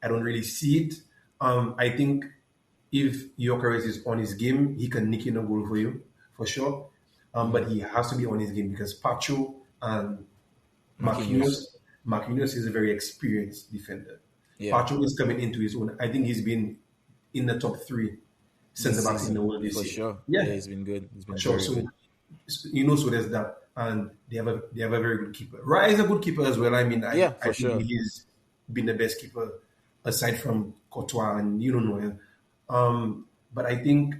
I don't really see it. I think if Jokeris is on his game, he can nick in a goal for you, for sure. Mm-hmm. But he has to be on his game because Pacho and Marquinhos. Marquinhos is a very experienced defender. Yeah. Pacho is coming into his own. I think he's been in the top three centre This backs in the season, world this for year. sure. Yeah, Yeah, he's been good. He's for been sure. very So good. so there's that, and they have a very good keeper. Raya is a good keeper as well. I mean, Yeah, I for think sure. he's been the best keeper aside from Courtois and Noel. But I think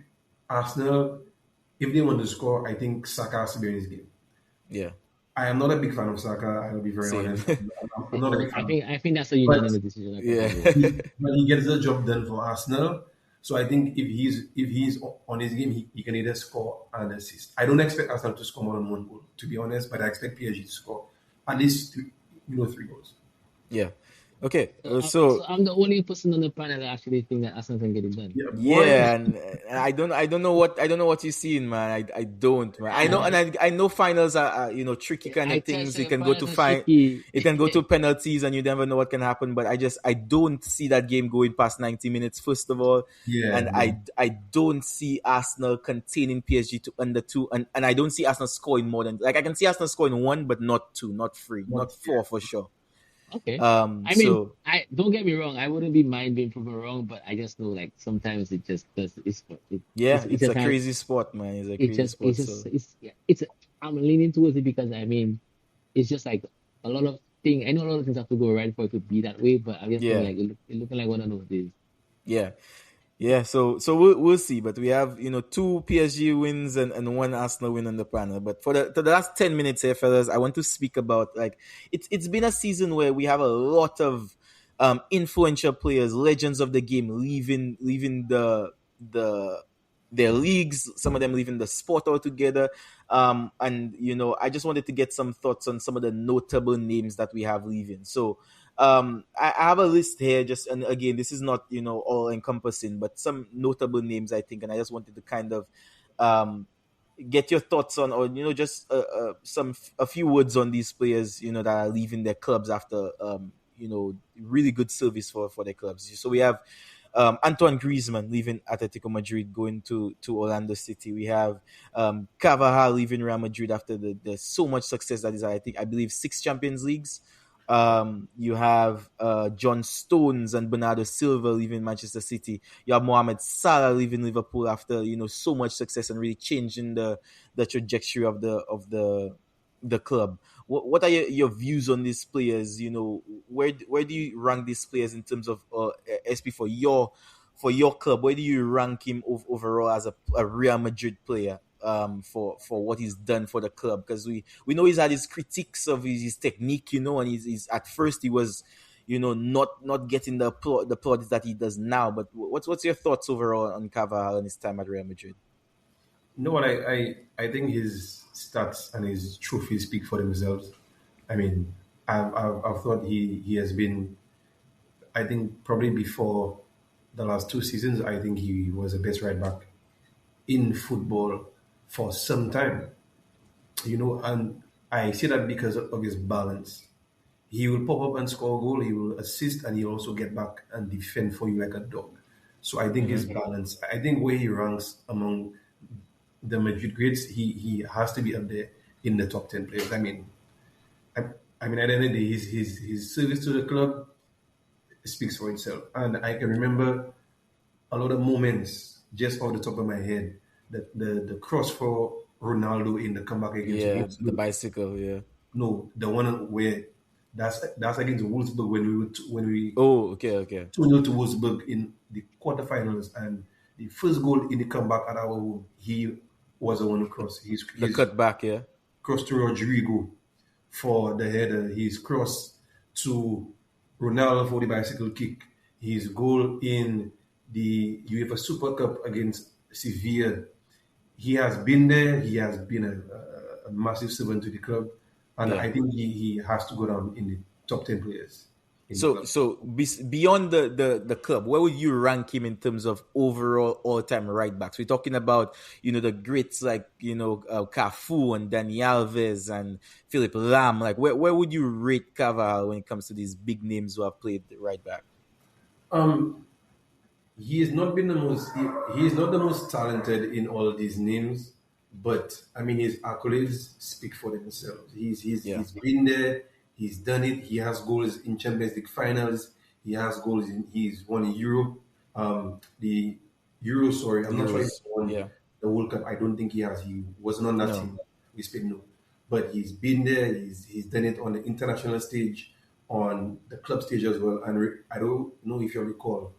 Arsenal, if they want to score, I think Saka has to be in his game. Yeah. I am not a big fan of Saka. I'll be very Same. honest. I'm not a big fan. I think that's a But unanimous decision across the Yeah. board. he gets the job done for Arsenal. So I think if he's on his game, he can either score and assist. I don't expect Arsenal to score more than one goal, to be honest, but I expect PSG to score at least three goals. Yeah. Okay, So so I'm the only person on the panel that actually think that Arsenal can get it done. Yeah, boy. yeah, and I don't know what you're seeing, man. I don't, man. I know, Uh, and I know finals are tricky kind I of tell things. It you, can go to finals are fine, tricky. it can go to penalties, and you never know what can happen. But I don't see that game going past 90 minutes. First of all, and Yeah, no. I don't see Arsenal containing PSG to under two, and I don't see Arsenal scoring more than like I can see Arsenal scoring one, but not two, not three, Not not yeah. four for sure. Okay. I mean, So I don't get me wrong. I wouldn't be mind being proven wrong, but I just know like sometimes it just does. yeah, It's it's just a how crazy sport, man. It's a it crazy just sport. So it's yeah, it's. I'm leaning towards it because I mean it's just like a lot of thing. I know a lot of things have to go right for it to be that way, but I'm just saying yeah, like it looking like one of those days. yeah. Yeah, so we'll see, but we have two PSG wins and one Arsenal win on the panel. But for the last 10 minutes here, fellas, I want to speak about like it's been a season where we have a lot of influential players, legends of the game, leaving the their leagues. Some of them leaving the sport altogether. And I just wanted to get some thoughts on some of the notable names that we have leaving. So I have a list here, just and again, this is not all encompassing, but some notable names I think, and I just wanted to kind of um, get your thoughts on, or just a few words on these players, that are leaving their clubs after really good service for their clubs. So we have Antoine Griezmann leaving Atletico Madrid, going to Orlando City. We have Carvajal leaving Real Madrid after the so much success that is, I believe, 6 Champions Leagues. You have John Stones and Bernardo Silva leaving Manchester City. You have Mohamed Salah leaving Liverpool after so much success and really changing the trajectory of the club. What are your views on these players? Where do you rank these players in terms of SP for your club? Where do you rank him overall as a Real Madrid player? For what he's done for the club, because we know he's had his critiques of his technique, and he's at first he was not getting the plaudits that he does now. But what's your thoughts overall on Carvajal and his time at Real Madrid? You know what? I think his stats and his trophies speak for themselves. I mean, I've thought he has been. I think probably before the last 2 seasons, I think he was the best right back in football for some time. And I say that because of his balance. He will pop up and score a goal, he will assist, and he'll also get back and defend for you like a dog. So I think his Mm-hmm. balance, I think where he ranks among the Madrid greats, he has to be up there in the top 10 players. I, I mean, at the end of the day, his service to the club speaks for itself. And I can remember a lot of moments just off the top of my head. The cross for Ronaldo in the comeback against Yeah, the Wolfsburg. bicycle. Yeah. No, the one where that's against Wolfsburg when we Oh, okay, okay. 2-0 to Wolfsburg in the quarterfinals, and the first goal in the comeback at our home, he was the one who crossed. The He's cutback. Yeah. crossed to Rodrigo for the header. He's crossed to Ronaldo for the bicycle kick. His goal in the UEFA Super Cup against Sevilla. He has been there. He has been a massive servant to the club, and Yeah. I think he has to go down in the top 10 players in the So, club. so beyond the club, where would you rank him in terms of overall all-time right backs? We're talking about the greats like Cafu and Dani Alves and Philip Lam. Like where would you rate Carvajal when it comes to these big names who have played right back? Um, he has not been the most. He is not the most talented in all these names, but I mean his accolades speak for themselves. Yeah, He's been there. He's done it. He has goals in Champions League finals. He has goals in. He's won in Europe. The Euro. Sorry, I'm not sure if Euros. he won Yeah, the World Cup. I don't think he has. He wasn't on that no, team. We speak no, but he's been there. He's done it on the international stage, on the club stage as well. And I don't know if you recall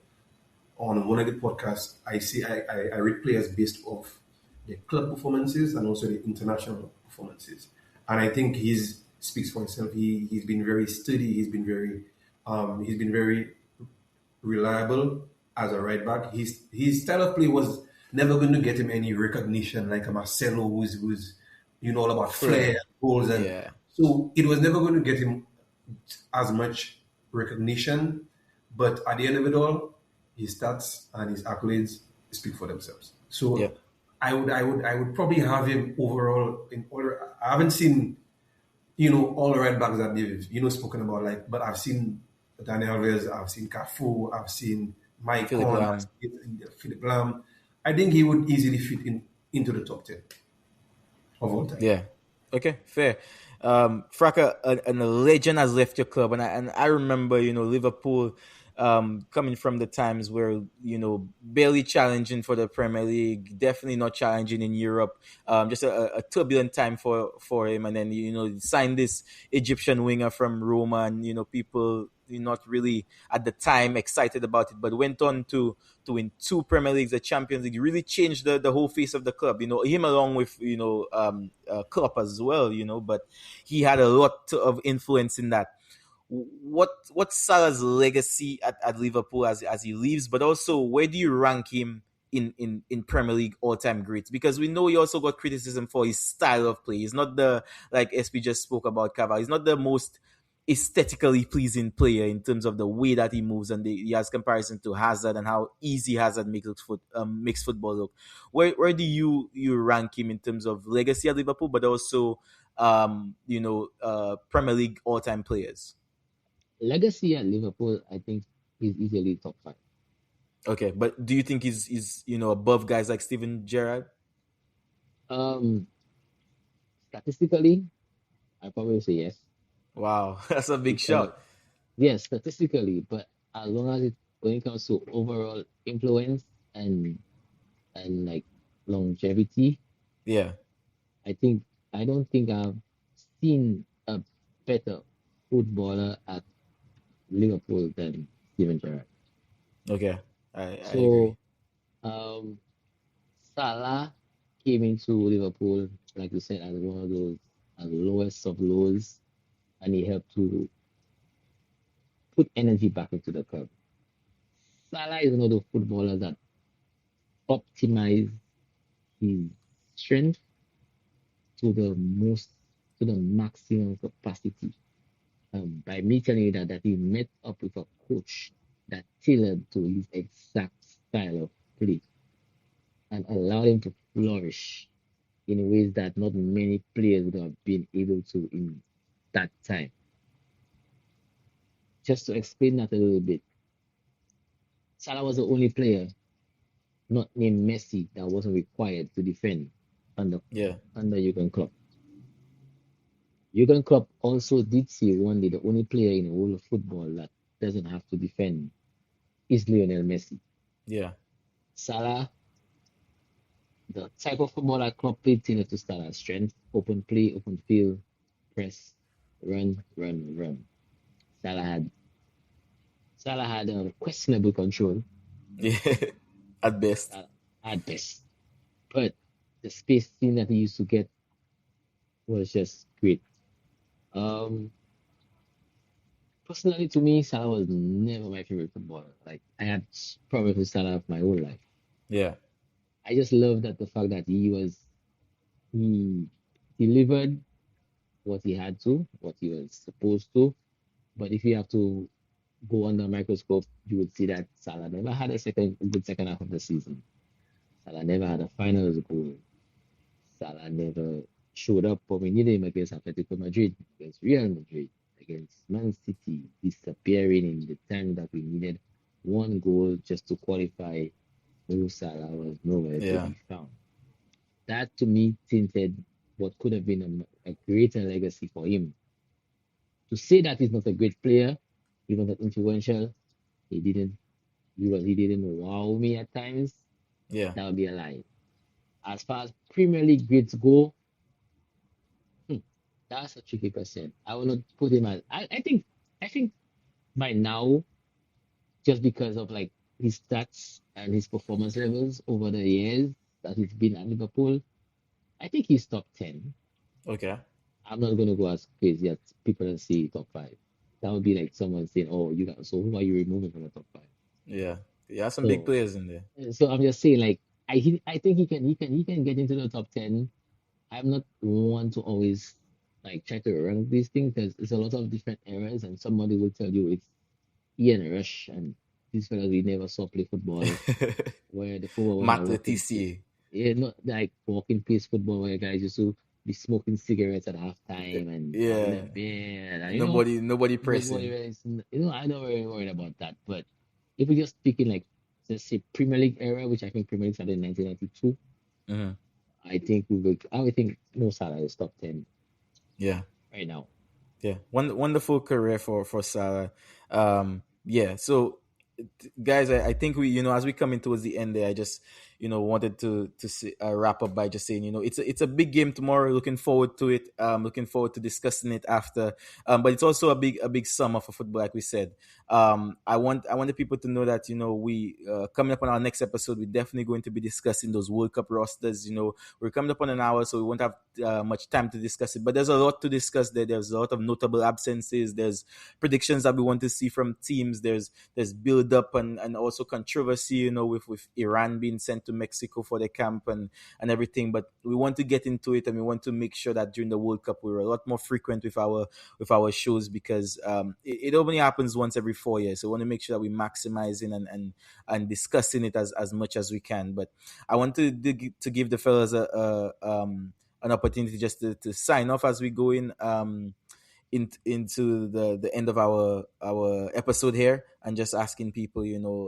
on one of the podcasts, I rate players based off their club performances and also the international performances. And I think his speaks for himself. He's been very steady. He's been very reliable as a right back. His style of play was never going to get him any recognition like a Marcelo, who's all about flair, Flair. goals, and Yeah, so it was never going to get him as much recognition, but at the end of it all, his stats and his accolades speak for themselves. Yeah. So I would probably have him overall in order. I haven't seen all the right backs that they've spoken about, like, but I've seen Daniel Alves, I've seen Cafu, I've seen Mike Philip Conn, I've Lam. seen Philip Lam. I think he would easily fit into the top 10 of all time. Yeah. Okay, fair. Fraka, and a legend has left your club, and I remember, Liverpool, coming from the times where, barely challenging for the Premier League, definitely not challenging in Europe. Just a turbulent time for him, and then he signed this Egyptian winger from Roma, and people not really at the time excited about it, but went on to win two Premier Leagues, the Champions League, really changed the whole face of the club. Him along with Klopp as well. But he had a lot of influence in that. What's Salah's legacy at Liverpool as he leaves? But also, where do you rank him in Premier League all time greats? Because we know he also got criticism for his style of play. He's not the, like SP just spoke about Cavani. He's not the most aesthetically pleasing player in terms of the way that he moves, and he has comparison to Hazard and how easy Hazard makes football look. Where do you rank him in terms of legacy at Liverpool, but also Premier League all time players? Legacy at Liverpool, I think, is easily top five. Okay, but do you think he's above guys like Steven Gerrard? Um, Statistically, I probably say yes. Wow, that's a big Because shot. yes, statistically, but as long as when it comes to overall influence and like longevity, Yeah. I think I don't think I've seen a better footballer at Liverpool than Steven Gerrard. Okay, I agree. So um, Salah came into Liverpool, like you said, as one of those lowest of lows, and he helped to put energy back into the club. Salah is one of those footballers that optimize his strength to the most, to the maximum capacity. By me telling you that he met up with a coach that tailored to his exact style of play and allowed him to flourish in ways that not many players would have been able to in that time. Just to explain that a little bit, Salah was the only player not named Messi that wasn't required to defend under Yeah. Jurgen Klopp. Jurgen Klopp also did say one day the only player in the whole of football that doesn't have to defend is Lionel Messi. Yeah. Salah, the type of football that Klopp played tended to start as strength, open play, open field, press, run, run, run. Salah had questionable control Yeah. At best. at best, but the spacing that he used to get was just great. Um, Personally, to me, Salah was never my favorite footballer. Like I had problems with Salah my whole life. Yeah. I just love that the fact that he delivered what he had to, what he was supposed to. But if you have to go under a microscope, you would see that Salah never had a good second half of the season. Salah never had a finals goal. Salah never showed up when we needed him against Atletico Madrid, against Real Madrid, against Man City, disappearing in the time that we needed one goal just to qualify. Mo Salah was nowhere to Yeah. be found. That to me tinted what could have been a greater legacy for him. To say that he's not a great player, he was not influential, he didn't he didn't wow me at times, Yeah. that would be a lie. As far as Premier League greats go, hmm, that's a tricky question. I will not put him as I think by now, just because of like his stats and his performance levels over the years that he's been at Liverpool, I think he's top 10. Okay. I'm not gonna go as crazy as people that say top five. That would be like someone saying, "Oh, you got so who are you removing from the top five?" Yeah. Yeah. Some big So, players in there. I'm just saying, like, I think he can get into the top 10. I'm not one to always like try to rank these things because it's a lot of different eras, and somebody will tell you it's Ian Rush and these fellas we never saw play football, where the football was a Matt walking TCA. yeah, not like walking pace football where guys used to be smoking cigarettes at halftime and having a Yeah. beer and Nobody nobody pressing. really I don't really worry about that. But if we're just speaking like let's say Premier League era, which I think Premier League started in 1992, Hmm. I would think Mo Salah is top 10 Yeah. right now. Yeah, wonderful career for Salah. Yeah, so guys, I think we, as we come in towards the end there, I just, wanted to wrap up by just saying, it's a big game tomorrow. Looking forward to it. Looking forward to discussing it after. But it's also a big summer for football, like we said. I want the people to know that, we, coming up on our next episode, we're definitely going to be discussing those World Cup rosters. We're coming up on an hour, so we won't have much time to discuss it. But there's a lot to discuss there. There's a lot of notable absences. There's predictions that we want to see from teams. There's build up and also controversy, with Iran being sent to Mexico for the camp and everything. But we want to get into it, and we want to make sure that during the World Cup we're a lot more frequent with our shows, because it only happens once every 4 years. So we want to make sure that we maximizing and discussing it as much as we can. But I want to give the fellas an opportunity just to sign off as we go into the end of our episode here, and just asking people,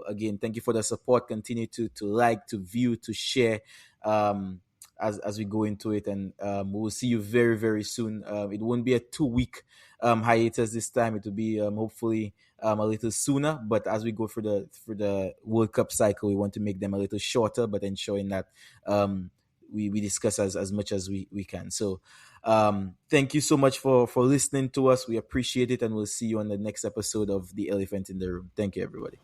again, thank you for the support. Continue to like, to view, to share, as we go into it, and we'll see you very very soon. It won't be a 2 week hiatus this time. It will be hopefully a little sooner, but as we go through the World Cup cycle, we want to make them a little shorter, but ensuring that we discuss as much as we can. So thank you so much for listening to us. We appreciate it, and we'll see you on the next episode of The Elephant in the Room. Thank you, everybody.